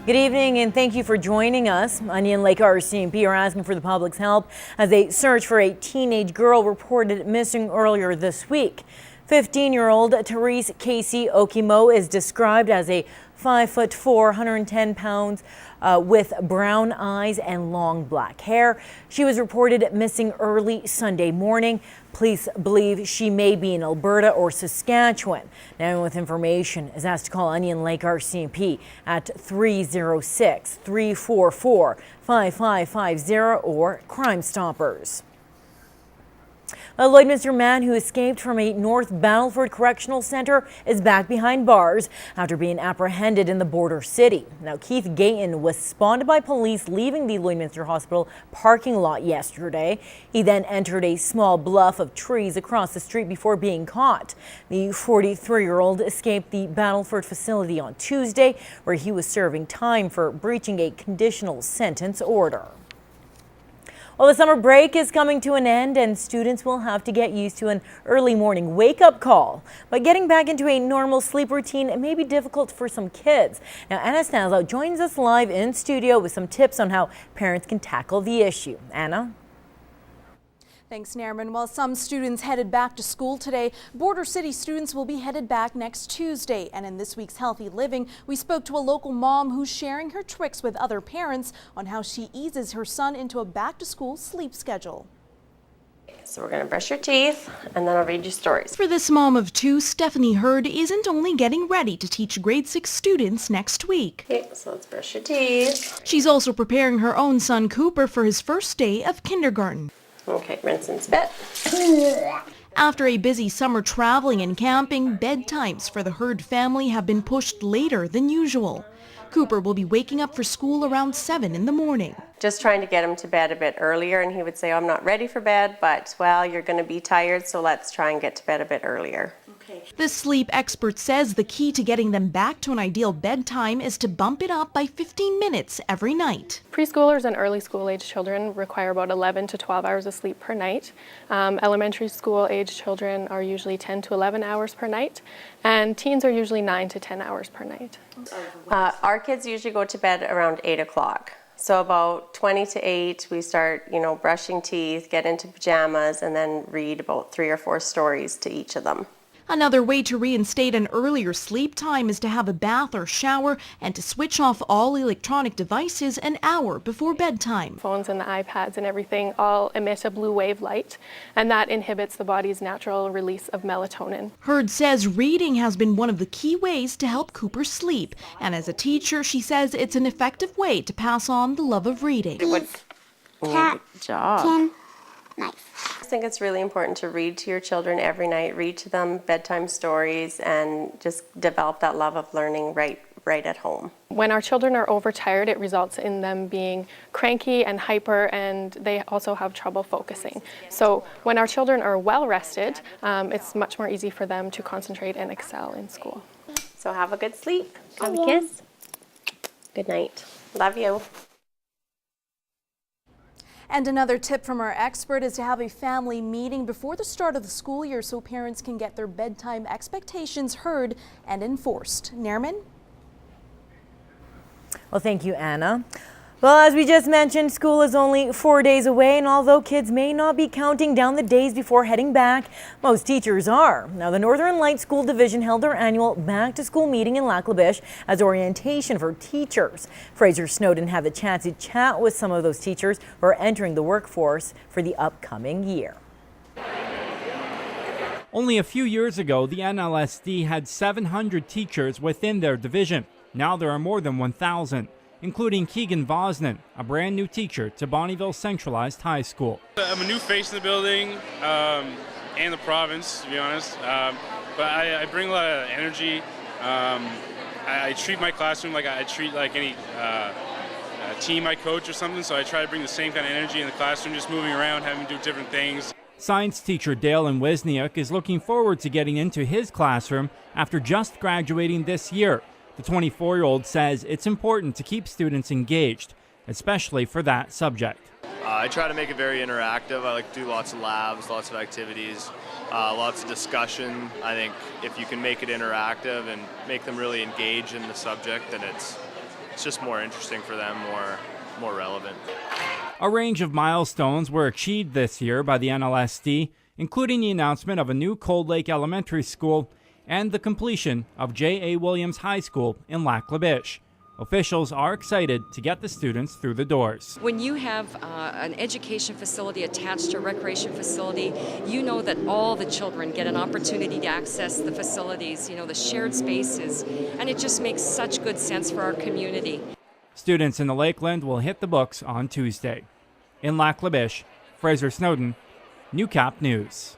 Good evening and thank you for joining us. Onion Lake RCMP are asking for the public's help as they search for a teenage girl reported missing earlier this week. 15-year-old Therese Casey Okimo is described as a 5'4", 110 pounds with brown eyes and long black hair. She was reported missing early Sunday morning. Police believe she may be in Alberta or Saskatchewan. Now, anyone with information is asked to call Onion Lake RCMP at 306-344-5550 or Crime Stoppers. A Lloydminster man who escaped from a North Battleford Correctional Centre is back behind bars after being apprehended in the border city. Now, Keith Gayton was spotted by police leaving the Lloydminster Hospital parking lot yesterday. He then entered a small bluff of trees across the street before being caught. The 43-year-old escaped the Battleford facility on Tuesday, where he was serving time for breaching a conditional sentence order. Well, the summer break is coming to an end and students will have to get used to an early morning wake-up call. But getting back into a normal sleep routine may be difficult for some kids. Now, Anna Stanzow joins us live in studio with some tips on how parents can tackle the issue. Anna? Thanks, Nairman. While some students headed back to school today, Border City students will be headed back next Tuesday. And in this week's Healthy Living, we spoke to a local mom who's sharing her tricks with other parents on how she eases her son into a back-to-school sleep schedule. So we're going to brush your teeth and then I'll read you stories. For this mom of two, Stephanie Hurd isn't only getting ready to teach grade 6 students next week. Okay, so let's brush your teeth. She's also preparing her own son Cooper for his first day of kindergarten. Okay, rinse and spit. After a busy summer traveling and camping, bedtimes for the Hurd family have been pushed later than usual. Cooper will be waking up for school around 7 in the morning. Just trying to get him to bed a bit earlier, and he would say, oh, I'm not ready for bed, but, well, you're going to be tired, so let's try and get to bed a bit earlier. The sleep expert says the key to getting them back to an ideal bedtime is to bump it up by 15 minutes every night. Preschoolers and early school age children require about 11 to 12 hours of sleep per night. Elementary school age children are usually 10 to 11 hours per night, and teens are usually 9 to 10 hours per night. Our kids usually go to bed around 8 o'clock. So about 20 to 8, we start, brushing teeth, get into pajamas, and then read about 3 or 4 stories to each of them. Another way to reinstate an earlier sleep time is to have a bath or shower and to switch off all electronic devices an hour before bedtime. Phones and the iPads and everything all emit a blue wave light, and that inhibits the body's natural release of melatonin. Hurd says reading has been one of the key ways to help Cooper sleep, and as a teacher, she says it's an effective way to pass on the love of reading. Good job. Nice. I think it's really important to read to your children every night, read to them bedtime stories, and just develop that love of learning right at home. When our children are overtired, it results in them being cranky and hyper, and they also have trouble focusing. So when our children are well rested, it's much more easy for them to concentrate and excel in school. So have a good sleep. Have a kiss. Good night. Love you. And another tip from our expert is to have a family meeting before the start of the school year so parents can get their bedtime expectations heard and enforced. Nairman? Well, thank you, Anna. Well, as we just mentioned, school is only 4 days away, and although kids may not be counting down the days before heading back, most teachers are. Now, the Northern Light School Division held their annual back-to-school meeting in Lac La Biche as orientation for teachers. Fraser Snowden had the chance to chat with some of those teachers who are entering the workforce for the upcoming year. Only a few years ago, the NLSD had 700 teachers within their division. Now there are more than 1,000. Including Keegan Vosnan, a brand new teacher to Bonnyville Centralized High School. I'm a new face in the building and the province, to be honest, but I bring a lot of energy. I treat my classroom like I treat like any team I coach or something, so I try to bring the same kind of energy in the classroom, just moving around, having to do different things. Science teacher Daylan Wizniuk is looking forward to getting into his classroom after just graduating this year. The 24-year-old says it's important to keep students engaged, especially for that subject. I try to make it very interactive. I like to do lots of labs, lots of activities, lots of discussion. I think if you can make it interactive and make them really engage in the subject, then it's just more interesting for them, more relevant. A range of milestones were achieved this year by the NLSD, including the announcement of a new Cold Lake Elementary School and the completion of J.A. Williams High School in Lac La Biche. Officials are excited to get the students through the doors. When you have an education facility attached to a recreation facility, you know that all the children get an opportunity to access the facilities, the shared spaces, and it just makes such good sense for our community. Students in the Lakeland will hit the books on Tuesday. In Lac La Biche, Fraser Snowden, Newcap News.